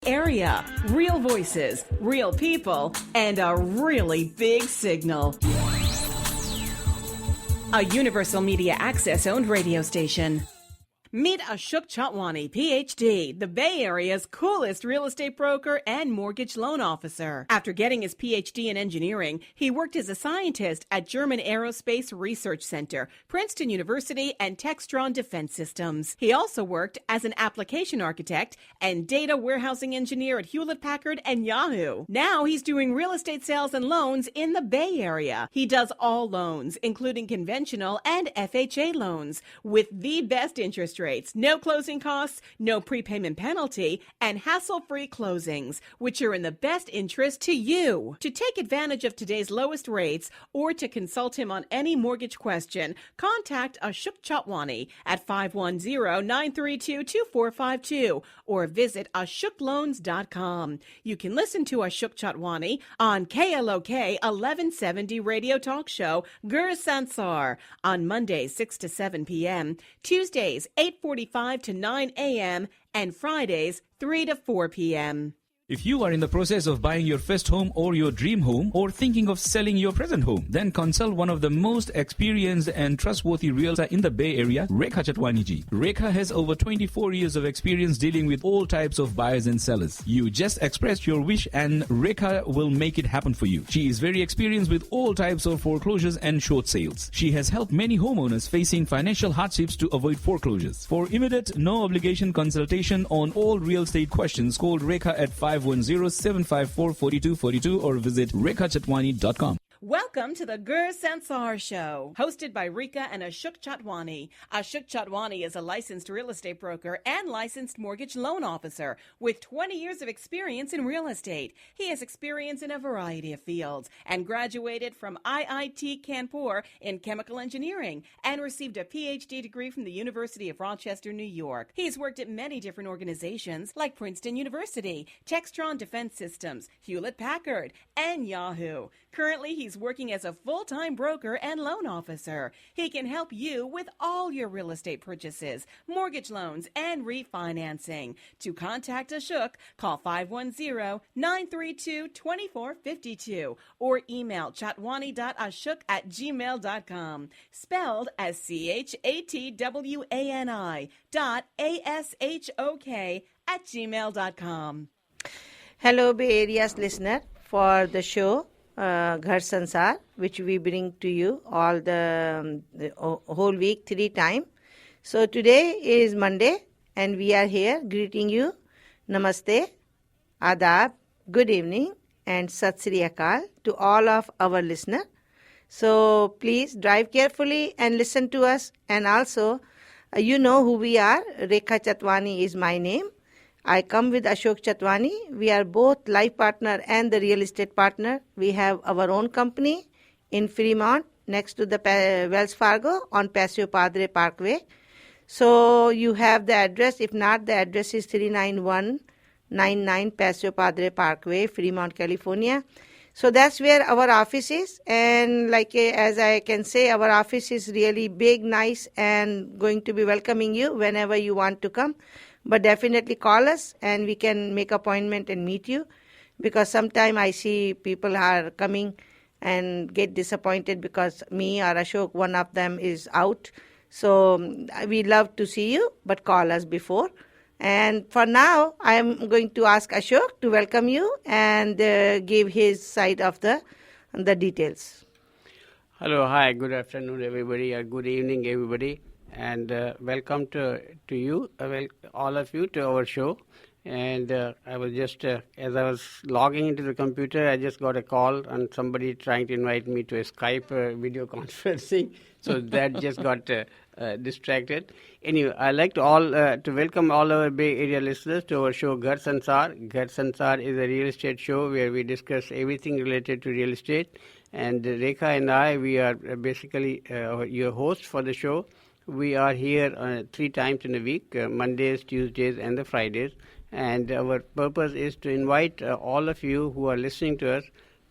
Area, real voices, real people, and a really big signal. A Universal Media Access owned radio station. Meet Ashok Chatwani, Ph.D., the Bay Area's coolest real estate broker and mortgage loan officer. After getting his Ph.D. in engineering, he worked as a scientist at German Aerospace Research Center, Princeton University, and Textron Defense Systems. He also worked as an application architect and data warehousing engineer at Hewlett-Packard and Yahoo. Now he's doing real estate sales and loans in the Bay Area. He does all loans, including conventional and FHA loans, with the best interest rates, no closing costs, no prepayment penalty, and hassle-free closings, which are in the best interest to you. To take advantage of today's lowest rates or to consult him on any mortgage question, contact Ashok Chatwani at 510-932-2452 or visit ashokloans.com. You can listen to Ashok Chatwani on KLOK 1170 radio talk show Ghar Sansar on Mondays 6 to 7 p.m., Tuesdays 8:45 to 9 a.m., and Fridays 3 to 4 p.m. If you are in the process of buying your first home or your dream home or thinking of selling your present home, then consult one of the most experienced and trustworthy realtors in the Bay Area, Rekha Chatwani ji. Rekha has over 24 years of experience dealing with all types of buyers and sellers. You just express your wish and Rekha will make it happen for you. She is very experienced with all types of foreclosures and short sales. She has helped many homeowners facing financial hardships to avoid foreclosures. For immediate, no obligation consultation on all real estate questions, call Rekha at 510-754-4242 or visit rekhachatwani.com. Welcome to the Ghar Sansar Show, hosted by Rekha and Ashok Chatwani. Ashok Chatwani is a licensed real estate broker and licensed mortgage loan officer with 20 years of experience in real estate. He has experience in a variety of fields and graduated from IIT Kanpur in chemical engineering and received a PhD degree from the University of Rochester, New York. He's worked at many different organizations like Princeton University, Textron Defense Systems, Hewlett-Packard, and Yahoo. Currently, he's working as a full-time broker and loan officer. He can help you with all your real estate purchases, mortgage loans, and refinancing. To contact Ashok, call 510-932-2452 or email chatwani.ashok@gmail.com, spelled as chatwani.ashok@gmail.com. Hello, Bay Area's listener, for the show Ghar Sansar, which we bring to you all the whole week 3 times. So today is Monday and we are here greeting you. Namaste, Adab, good evening and Sat Sri Akal to all of our listeners. So please drive carefully and listen to us, and also you know who we are. Rekha Chatwani is my name. I come with Ashok Chatwani. We are both life partner and the real estate partner. We have our own company in Fremont next to the Wells Fargo on Paseo Padre Parkway. So you have the address. If not, the address is 39199 Paseo Padre Parkway, Fremont, California. So that's where our office is. And as I can say, our office is really big, nice, and going to be welcoming you whenever you want to come. But definitely call us and we can make appointment and meet you, because sometimes I see people are coming and get disappointed because me or Ashok, one of them is out. So we love to see you, but call us before. And for now, I am going to ask Ashok to welcome you and give his side of the details. Hello, hi, good afternoon everybody, or good evening everybody. And welcome to you, all of you, to our show. And I was just, as I was logging into the computer, I just got a call and somebody trying to invite me to a Skype video conferencing. So that just got distracted. Anyway, I'd like to welcome all our Bay Area listeners to our show Ghar Sansar. Ghar Sansar is a real estate show where we discuss everything related to real estate. And Rekha and I, we are basically your hosts for the show. We are here 3 times in a week, Mondays, Tuesdays, and the Fridays. And our purpose is to invite all of you who are listening to us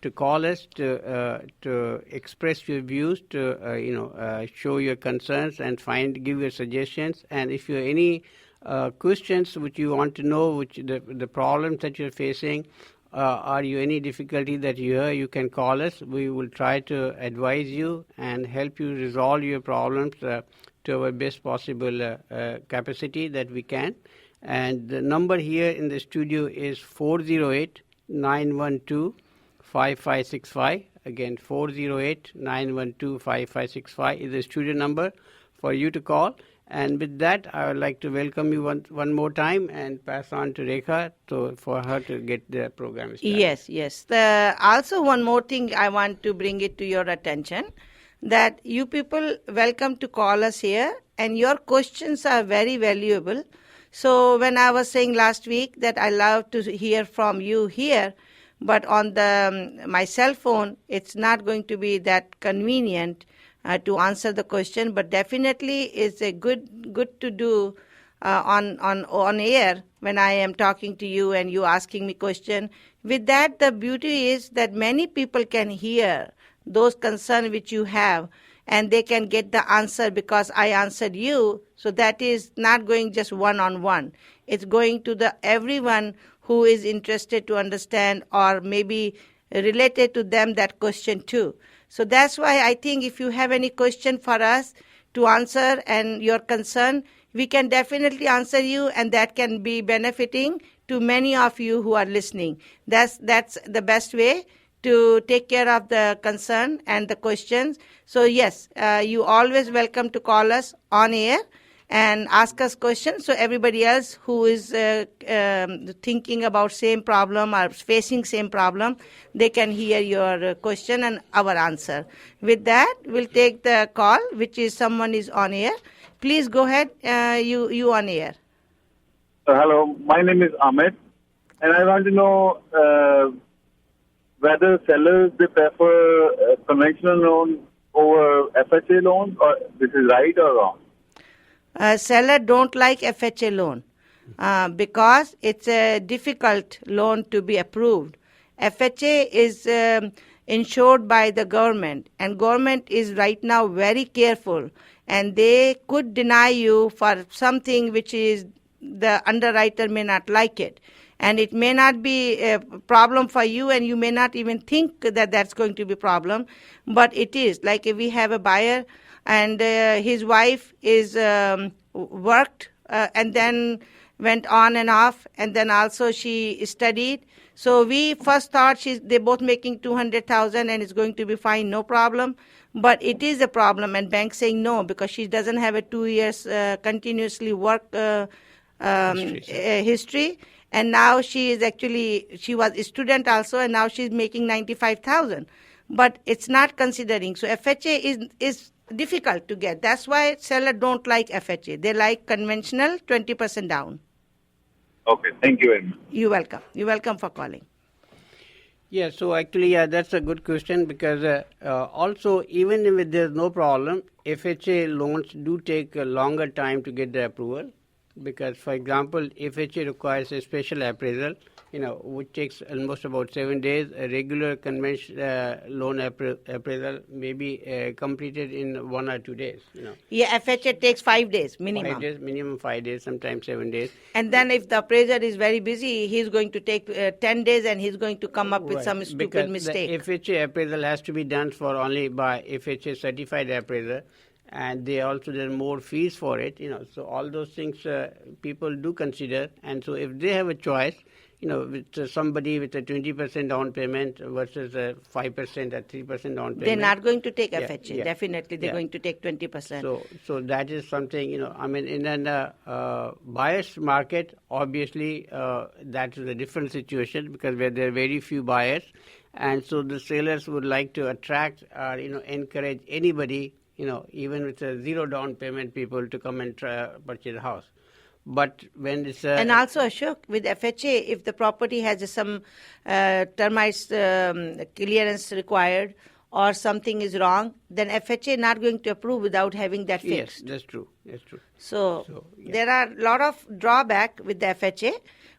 to call us, to express your views, to show your concerns and give your suggestions. And if you have any questions which you want to know, which the problems that you're facing, are you any difficulty that you can call us. We will try to advise you and help you resolve your problems to our best possible capacity that we can. And the number here in the studio is 408-912-5565. Again, 408-912-5565 is the studio number for you to call. And with that, I would like to welcome you one more time and pass on to Rekha for her to get the program started. Yes. Also, one more thing I want to bring it to your attention, that you people welcome to call us here, and your questions are very valuable. So when I was saying last week that I love to hear from you here, but on my cell phone, it's not going to be that convenient to answer the question, but definitely it's a good to do on air when I am talking to you and you asking me question. With that, the beauty is that many people can hear those concerns which you have, and they can get the answer because I answered you. So that is not going just one-on-one. It's going to everyone who is interested to understand or maybe related to them that question too. So that's why I think if you have any question for us to answer and your concern, we can definitely answer you, and that can be benefiting to many of you who are listening. That's the best way to take care of the concern and the questions. So yes, you always welcome to call us on air and ask us questions, so everybody else who is thinking about same problem or facing same problem, they can hear your question and our answer. With that, we'll take the call, which is someone is on air. Please go ahead, you on air. Hello, my name is Ahmed, and I want to know whether sellers, they prefer conventional loan over FHA loans, or this is right or wrong? Seller don't like FHA loan because it's a difficult loan to be approved. FHA is insured by the government, and government is right now very careful, and they could deny you for something which is the underwriter may not like it, and it may not be a problem for you, and you may not even think that that's going to be a problem, but it is. Like if we have a buyer and his wife is worked and then went on and off, and then also she studied. So we first thought they're both making $200,000 and it's going to be fine, no problem. But it is a problem, and bank saying no because she doesn't have a 2 years continuously work history. And now she was a student also, and now she's making $95,000. But it's not considering. So FHA is difficult to get. That's why sellers don't like FHA. They like conventional 20% down. Okay, thank you very much. You're welcome. You're welcome for calling. Yeah, so actually, that's a good question because also, even if there's no problem, FHA loans do take a longer time to get the approval because, for example, FHA requires a special appraisal, which takes almost about 7 days. A regular conventional loan appraisal may be completed in 1 or 2 days. Yeah, FHA takes 5 days minimum. 5 days, minimum 5 days, sometimes 7 days. And then if the appraiser is very busy, he's going to take 10 days and he's going to come up with some stupid mistake. The FHA appraisal has to be done for only by FHA certified appraiser. And there are more fees for it, So all those things people do consider. And so if they have a choice, with somebody with a 20% down payment versus a 5% or 3% down payment. They're not going to take FHA. Yeah. Definitely, they're going to take 20%. So that is something, in a buyer's market, obviously, that is a different situation because where there are very few buyers. And so the sellers would like to attract or, encourage anybody, even with a zero down payment people to come and purchase a house. But when it's and also, Ashok, with FHA, if the property has some termites clearance required or something is wrong, then FHA is not going to approve without having that fixed. Yes, that's true. So there are a lot of drawback with the FHA,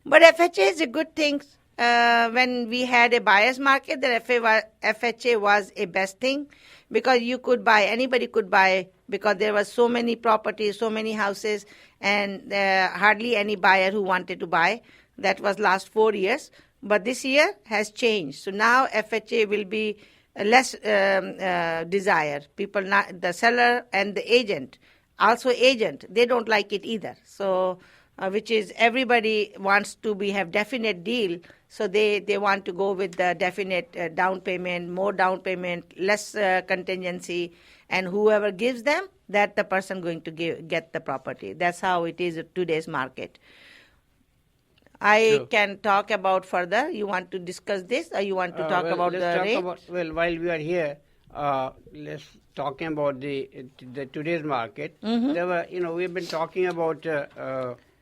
but FHA is a good thing. When we had a buyer's market, the FHA was a best thing because anybody could buy because there were so many properties, so many houses, and hardly any buyer who wanted to buy. That was last 4 years. But this year has changed. So now FHA will be less desire. People, not, the seller and the agent, also agent, they don't like it either. So, which is everybody wants to have definite deal. So they want to go with the definite down payment, more down payment, less contingency, and whoever gives them, that the person going to get the property. That's how it is in today's market. I can talk about further. You want to discuss this, or you want to talk about the rate? While we are here, let's talking about the today's market. There were, we've been talking about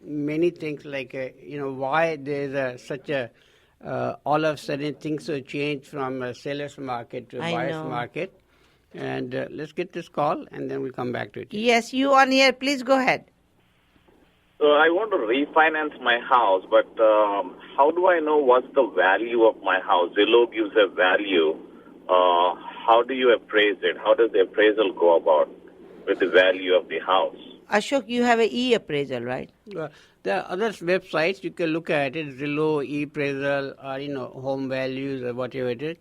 many things like, why there's such a all of a sudden things have changed from a seller's market to a buyer's market. And let's get this call, and then we'll come back to it. Yes, you on here. Please go ahead. So I want to refinance my house, but how do I know what's the value of my house? Zillow gives a value. How do you appraise it? How does the appraisal go about with the value of the house? Ashok, you have an e-appraisal, right? There are other websites you can look at it, Zillow, e-appraisal, or home values or whatever it is.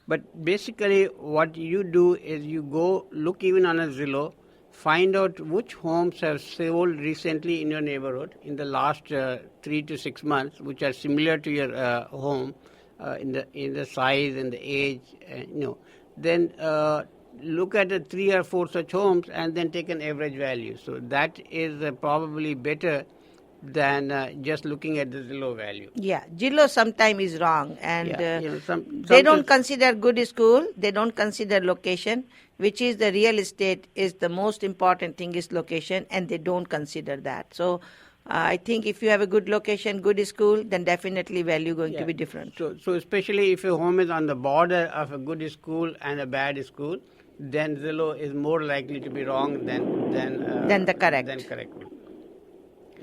But basically what you do is you go look even on a Zillow, find out which homes have sold recently in your neighborhood in the last 3 to 6 months, which are similar to your home in the size and the age. Then look at the 3 or 4 such homes and then take an average value. So that is probably better than just looking at the Zillow value. Yeah, Zillow sometimes is wrong, and they don't consider good school, they don't consider location, which is the real estate is the most important thing is location, and they don't consider that. So I think if you have a good location, good school, then definitely value going to be different. So especially if your home is on the border of a good school and a bad school, then Zillow is more likely to be wrong than the correct. One.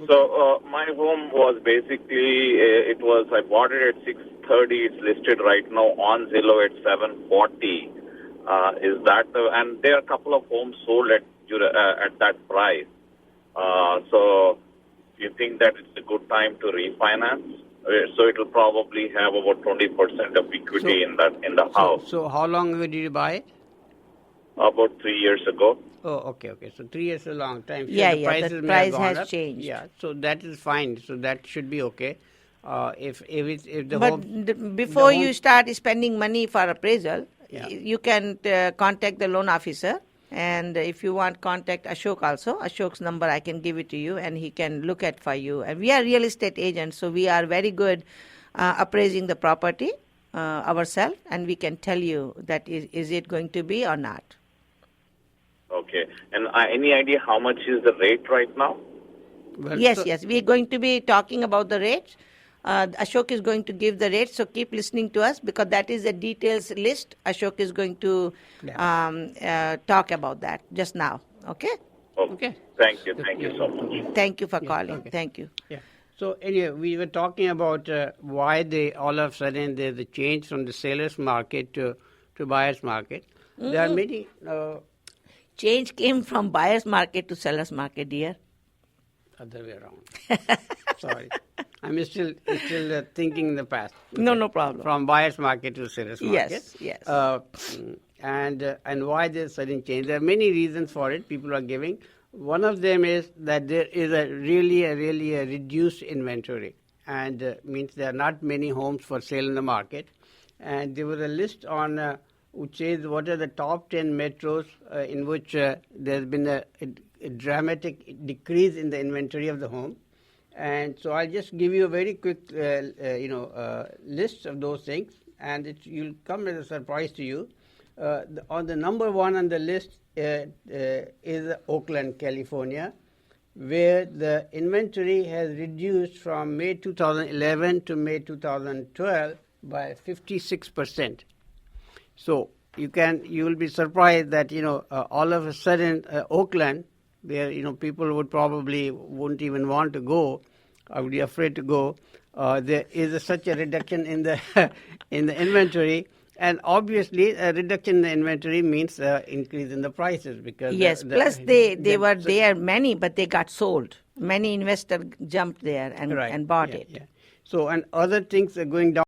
So my home was basically, I bought it at 630. It's listed right now on Zillow at 740. Is that and there are a couple of homes sold at that price. So do you think that it's a good time to refinance? So it will probably have about 20% of equity in the house. So how long ago did you buy it? About 3 years ago. Oh, okay. So 3 years is a long time. So the price has changed. Yeah, so that is fine. So that should be okay. Before you start spending money for appraisal, you can contact the loan officer. And if you want, contact Ashok also. Ashok's number I can give it to you, and he can look at for you. And we are real estate agents, so we are very good appraising the property ourselves, and we can tell you that is it going to be or not. Okay. And any idea how much is the rate right now? Well, yes. We're going to be talking about the rates. Ashok is going to give the rates, so keep listening to us because that is a details list. Ashok is going to talk about that just now. Okay? Okay. Thank you. Thank you so much. Thank you for calling. Okay. Thank you. Yeah. So anyway, we were talking about why all of a sudden there's a change from the seller's market to buyer's market. There are many... Change came from buyer's market to seller's market, dear. Other way around. Sorry. I'm still thinking in the past. No problem. From buyer's market to seller's market. Yes. And why there's sudden change? There are many reasons for it people are giving. One of them is that there is a really reduced inventory, and means there are not many homes for sale in the market. And there was a list on which says what are the top 10 metros in which there's been a dramatic decrease in the inventory of the home. And so I'll just give you a very quick list of those things, and you'll come as a surprise to you. On the number one on the list is Oakland, California, where the inventory has reduced from May 2011 to May 2012 by 56%. So you will be surprised that all of a sudden Oakland, where people wouldn't even want to go, or would be afraid to go. There is such a reduction in the in the inventory, And obviously, a reduction in the inventory means increase in the prices because yes. Plus, they were there many, but they got sold. Many investors jumped there and bought it. Yeah. So, and other things are going down.